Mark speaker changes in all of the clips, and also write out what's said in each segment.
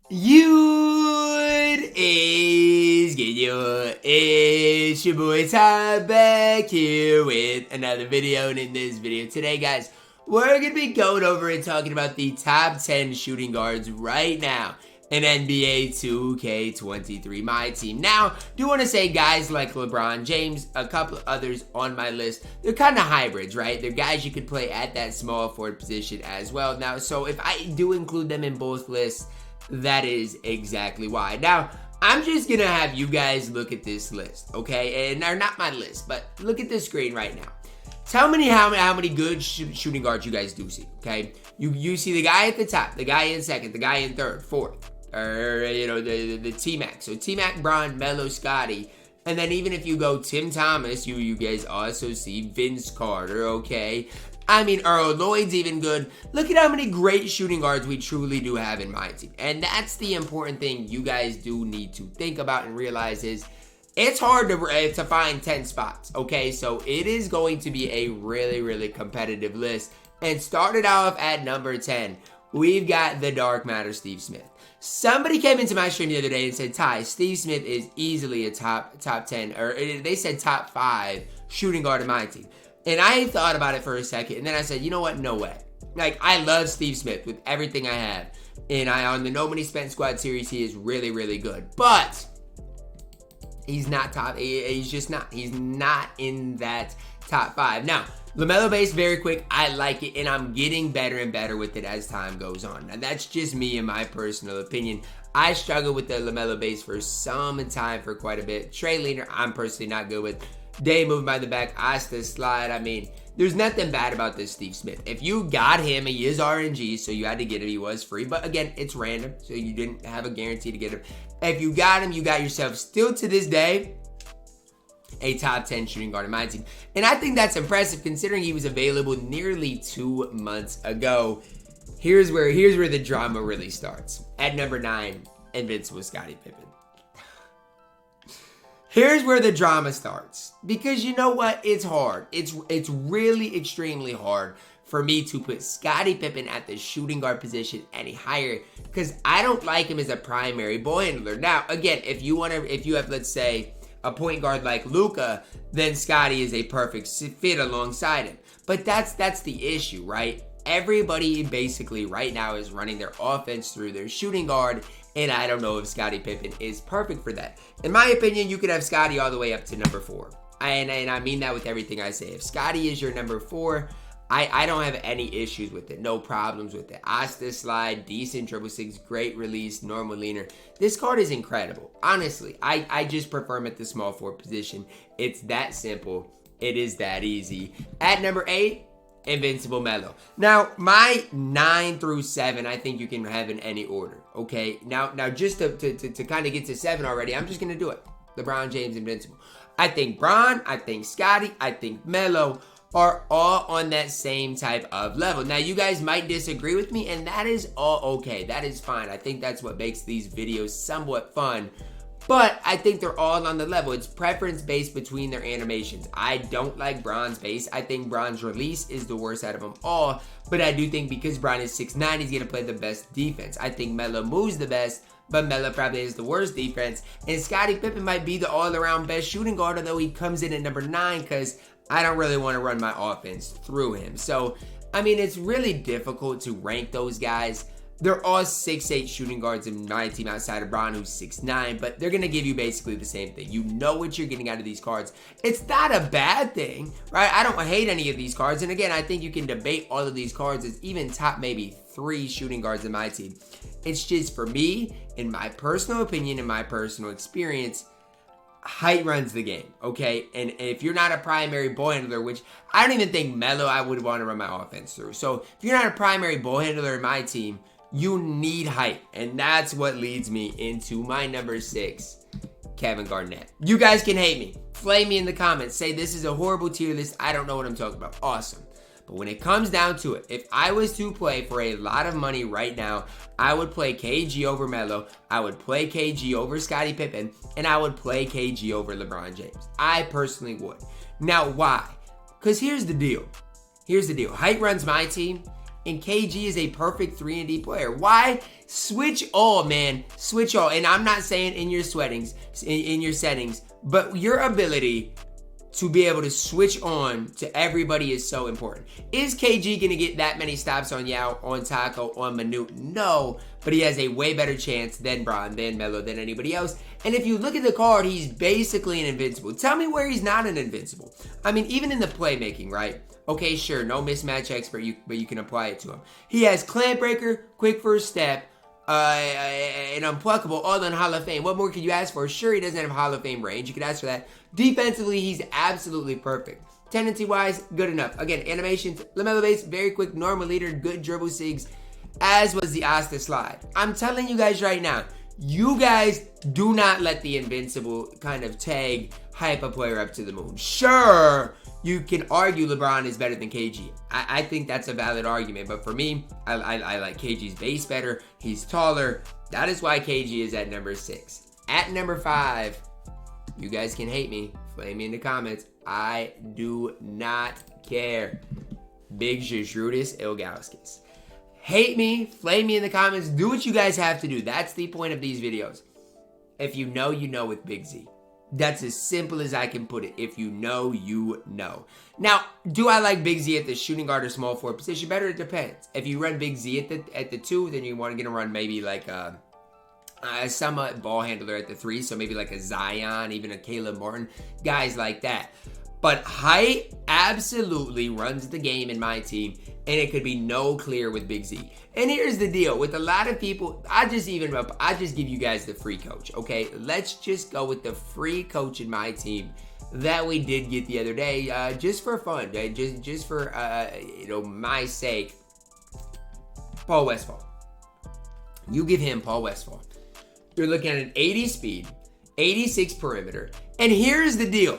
Speaker 1: It's your boy Ty back here with another video. And in this video today, guys, we're going to be going over and talking about the top 10 shooting guards right now in NBA 2K23 MyTEAM. Now, do want to say guys like LeBron James, a couple of others on my list, they're kind of hybrids, right? They're guys you could play at that small forward position as well. Now, so if I do include them in both lists, that is exactly why. Now, I'm just gonna have you guys look at this list, okay? And or not my list, but look at the screen right now. Tell me how many good shooting guards you guys do see, okay? You see the guy at the top, the guy in second, the guy in third, fourth, or the T-Mac. So T-Mac, Bron, Melo, Scotty, and then even if you go Tim Thomas, you guys also see Vince Carter, okay? I mean, Earl Lloyd's even good. Look at how many great shooting guards we truly do have in my team. And that's the important thing you guys do need to think about and realize is it's hard to find 10 spots, okay? So it is going to be a really, really competitive list. And started off at number 10, we've got the Dark Matter Steve Smith. Somebody came into my stream the other day and said, Ty, Steve Smith is easily a top 10, or they said top 5 shooting guard in my team. And I thought about it for a second, and then I said, you know what? No way. Like, I love Steve Smith with everything I have. And on the No Money Spent Squad series, he is really, really good. But he's not top. He's just not. He's not in that top 5. Now, LaMelo base, very quick. I like it, and I'm getting better and better with it as time goes on. Now, that's just me and my personal opinion. I struggled with the LaMelo base for some time, for quite a bit. Trey Leaner, I'm personally not good with. Day moving by the back, Asta slide. I mean, there's nothing bad about this Steve Smith. If you got him, he is RNG, so you had to get him. He was free, but again, it's random, so you didn't have a guarantee to get him. If you got him, you got yourself, still to this day, a top 10 shooting guard in my team. And I think that's impressive considering he was available nearly 2 months ago. Here's where the drama really starts. At number 9, invincible Scottie Pippen. Here's where the drama starts. Because you know what? It's hard. It's really extremely hard for me to put Scottie Pippen at the shooting guard position any higher. Because I don't like him as a primary ball handler. Now, again, if you have, let's say, a point guard like Luka, then Scottie is a perfect fit alongside him. But that's the issue, right? Everybody basically right now is running their offense through their shooting guard, and I don't know if Scottie Pippen is perfect for that. In my opinion, you could have Scottie all the way up to number 4. And I mean that with everything I say. If Scottie is your number 4, I don't have any issues with it. No problems with it. Asta slide, decent dribble 6, great release, normal leaner. This card is incredible. Honestly, I just prefer him at the small forward position. It's that simple. It is that easy. At number 8, invincible Melo. Now, my 9 through 7, I think you can have in any order, okay? Now just to kind of get to 7 already, I'm just going to do it. LeBron James, invincible. I think Bron, I think Scotty, I think Melo are all on that same type of level. Now, you guys might disagree with me, and that is all okay. That is fine. I think that's what makes these videos somewhat fun. But I think they're all on the level. It's preference based between their animations. I don't like Bron's base. I think Bron's release is the worst out of them all. But I do think because Bron is 6'9", he's going to play the best defense. I think Melo moves the best, but Melo probably is the worst defense. And Scottie Pippen might be the all-around best shooting guard, although he comes in at number 9 because I don't really want to run my offense through him. So, I mean, it's really difficult to rank those guys. They're all 6'8" shooting guards in my team outside of Bron, who's 6'9", but they're going to give you basically the same thing. You know what you're getting out of these cards. It's not a bad thing, right? I don't hate any of these cards. And again, I think you can debate all of these cards as even top maybe 3 shooting guards in my team. It's just for me, in my personal opinion, in my personal experience, height runs the game, okay? And if you're not a primary ball handler, which I don't even think Melo I would want to run my offense through. So if you're not a primary ball handler in my team, you need height, and that's what leads me into my number 6, Kevin Garnett. You guys can hate me. Flame me in the comments. Say this is a horrible tier list. I don't know what I'm talking about. Awesome. But when it comes down to it, if I was to play for a lot of money right now, I would play KG over Melo, I would play KG over Scottie Pippen, and I would play KG over LeBron James. I personally would. Now, why? Because here's the deal. Height runs my team. and KG is a perfect 3-and-D player. Why? Switch all, man. Switch all. And I'm not saying in your settings, but your ability to be able to switch on to everybody is so important. Is KG going to get that many stops on Yao, on Taco, on Manute? No, but he has a way better chance than Braun, than Melo, than anybody else. And if you look at the card, he's basically an invincible. Tell me where he's not an invincible. I mean, even in the playmaking, right? Okay, sure, no mismatch expert, but you can apply it to him. He has Clamp Breaker, Quick First Step, and Unpluckable, all in Hall of Fame. What more could you ask for? Sure, he doesn't have Hall of Fame range. You could ask for that. Defensively, he's absolutely perfect. Tendency-wise, good enough. Again, animations, LaMelo base, very quick, normal leader, good dribble sigs, as was the Asta slide. I'm telling you guys right now, you guys do not let the invincible kind of tag hype a player up to the moon. Sure, you can argue LeBron is better than KG. I think that's a valid argument, but for me, I like KG's base better. He's taller. That is why KG is at number 6. At number 5, you guys can hate me. Flame me in the comments. I do not care. Big Zhrudis Ilgauskas. Hate me. Flame me in the comments. Do what you guys have to do. That's the point of these videos. If you know, you know with Big Z. That's as simple as I can put it. If you know, you know. Now, do I like Big Z at the shooting guard or small forward position better? It depends. If you run Big Z at the 2, then you want to run maybe like a somewhat ball handler at the 3, so maybe like a Zion, even a Caleb Martin, guys like that. But height absolutely runs the game in my team, and it could be no clearer with Big Z. And here's the deal, with a lot of people, I just give you guys the free coach, okay? Let's just go with the free coach in my team that we did get the other day, just for fun, just for my sake. Paul Westphal. You give him Paul Westphal. You're looking at an 80 speed, 86 perimeter, and here's the deal.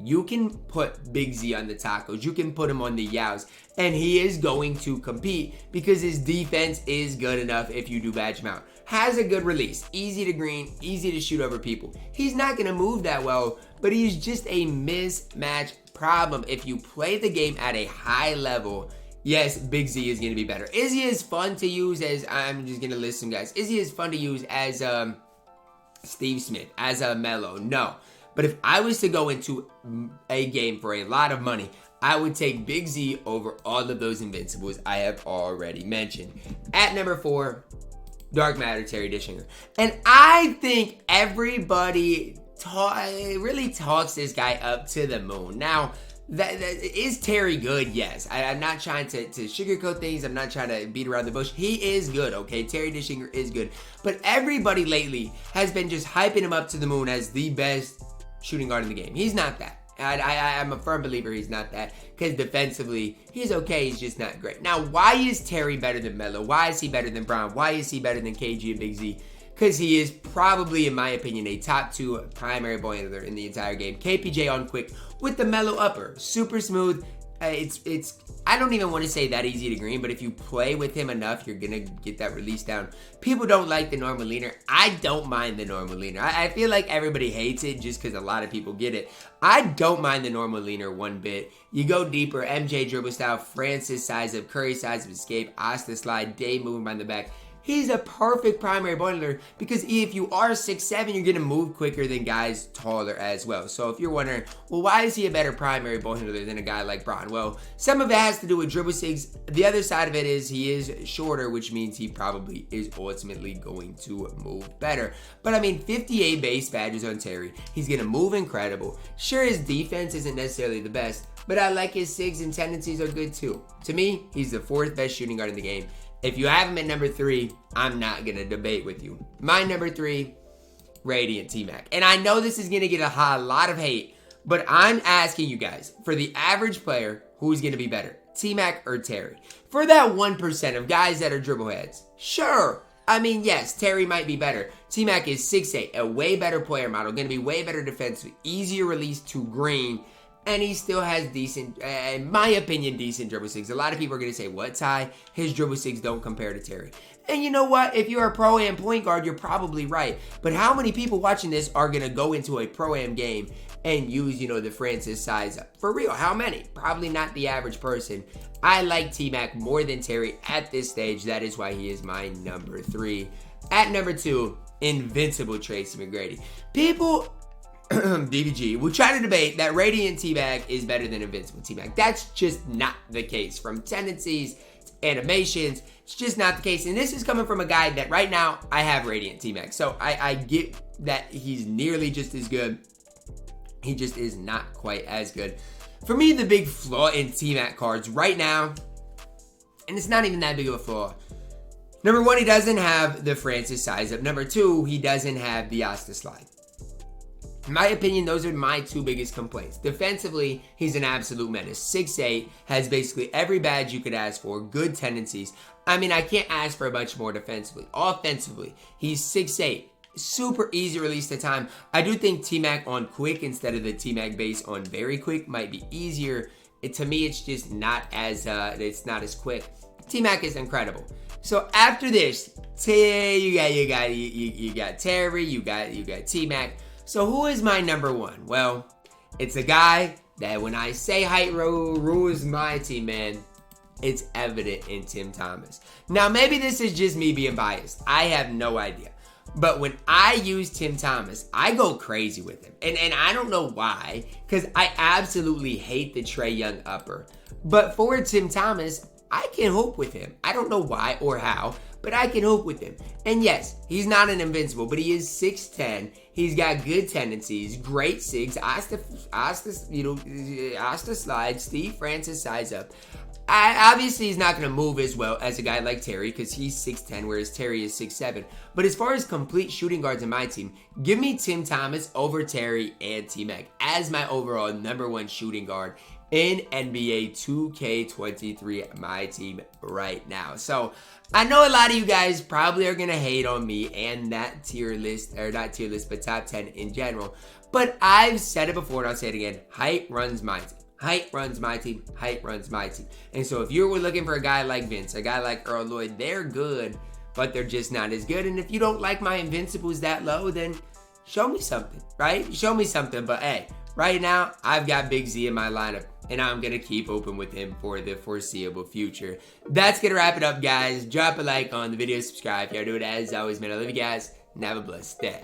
Speaker 1: You can put Big Z on the tacos. You can put him on the yows. And he is going to compete because his defense is good enough if you do badge him out. Has a good release. Easy to green. Easy to shoot over people. He's not going to move that well, but he's just a mismatch problem. If you play the game at a high level, yes, Big Z is going to be better. Is he as fun to use as, I'm just going to list some guys. Is he as fun to use as Steve Smith, as a Melo? No. But if I was to go into a game for a lot of money, I would take Big Z over all of those invincibles I have already mentioned. At number 4, Dark Matter, Terry Dishinger. And I think everybody really talks this guy up to the moon. Now, is Terry good? Yes. I'm not trying to sugarcoat things. I'm not trying to beat around the bush. He is good, okay? Terry Dishinger is good. But everybody lately has been just hyping him up to the moon as the best shooting guard in the game. He's not that. I'm a firm believer he's not that, because defensively, he's okay, he's just not great. Now, why is Terry better than Melo? Why is he better than Braun? Why is he better than KG and Big Z? Because he is probably, in my opinion, a top 2 primary ball handler in the entire game. KPJ on quick with the Melo upper. Super smooth. It's I don't even want to say that easy to green, but if you play with him enough, you're going to get that release down. People don't like the normal leaner. I don't mind the normal leaner. I feel like everybody hates it just because a lot of people get it. I don't mind the normal leaner one bit. You go deeper, MJ dribble style, Francis size up, Curry size of escape, Asta slide, Dave moving behind the back. He's a perfect primary ball handler because if you are 6'7", you're going to move quicker than guys taller as well. So if you're wondering, well, why is he a better primary ball handler than a guy like Braun? Well, some of it has to do with dribble sigs. The other side of it is he is shorter, which means he probably is ultimately going to move better. But I mean, 58 base badges on Terry. He's going to move incredible. Sure, his defense isn't necessarily the best, but I like his sigs and tendencies are good too. To me, he's the 4th best shooting guard in the game. If you have him at number 3, I'm not going to debate with you. My number 3, Radiant T-Mac. And I know this is going to get a lot of hate, but I'm asking you guys, for the average player, who's going to be better, T-Mac or Terry? For that 1% of guys that are dribble heads, sure. I mean, yes, Terry might be better. T-Mac is 6'8", a way better player model, going to be way better defensive, easier release to green, and he still has decent, in my opinion, decent dribble sigs. A lot of people are going to say, what, Ty? His dribble sigs don't compare to Terry. And you know what? If you're a Pro-Am point guard, you're probably right. But how many people watching this are going to go into a Pro-Am game and use, the Francis size up? For real, how many? Probably not the average person. I like T-Mac more than Terry at this stage. That is why he is my number 3. At number 2, invincible Tracy McGrady. People, DBG, will try to debate that Radiant T-Mac is better than invincible T-Mac. That's just not the case. From tendencies to animations, it's just not the case. And this is coming from a guy that right now, I have Radiant T-Mac. So I get that he's nearly just as good. He just is not quite as good. For me, the big flaw in T-Mac cards right now, and it's not even that big of a flaw. Number 1, he doesn't have the Francis size up. Number 2, he doesn't have the Asta slide. In my opinion, those are my 2 biggest complaints. Defensively, he's an absolute menace. 6'8", has basically every badge you could ask for, good tendencies. I mean, I can't ask for much more defensively. Offensively, he's 6'8". Super easy release to time. I do think T-Mac on quick instead of the T-Mac base on very quick might be easier. To me, it's just not as it's not as quick. T-Mac is incredible. So after this, you got Terry, you got T-Mac. So who is my number 1? Well, it's a guy that when I say height rules my team, man, it's evident in Tim Thomas. Now maybe this is just me being biased. I have no idea. But when I use Tim Thomas, I go crazy with him. And I don't know why, because I absolutely hate the Trae Young upper. But for Tim Thomas, I can hoop with him. I don't know why or how, but I can hoop with him. And yes, he's not an invincible, but he is 6'10". He's got good tendencies, great sigs, Asta slide, Steve Francis size up. Obviously, he's not going to move as well as a guy like Terry because he's 6'10", whereas Terry is 6'7". But as far as complete shooting guards in my team, give me Tim Thomas over Terry and T-Mac as my overall number 1 shooting guard in NBA 2K23 MyTEAM right now. So I know a lot of you guys probably are going to hate on me and that tier list, or not tier list, but top 10 in general. But I've said it before and I'll say it again. Height runs my team. Height runs my team. Height runs my team. And so if you were looking for a guy like Vince, a guy like Earl Lloyd, they're good, but they're just not as good. And if you don't like my invincibles that low, then show me something, right? Show me something. But hey, right now, I've got Big Z in my lineup, and I'm going to keep open with him for the foreseeable future. That's going to wrap it up, guys. Drop a like on the video, subscribe if you're doing it. As always, man, I love you guys, and have a blessed day.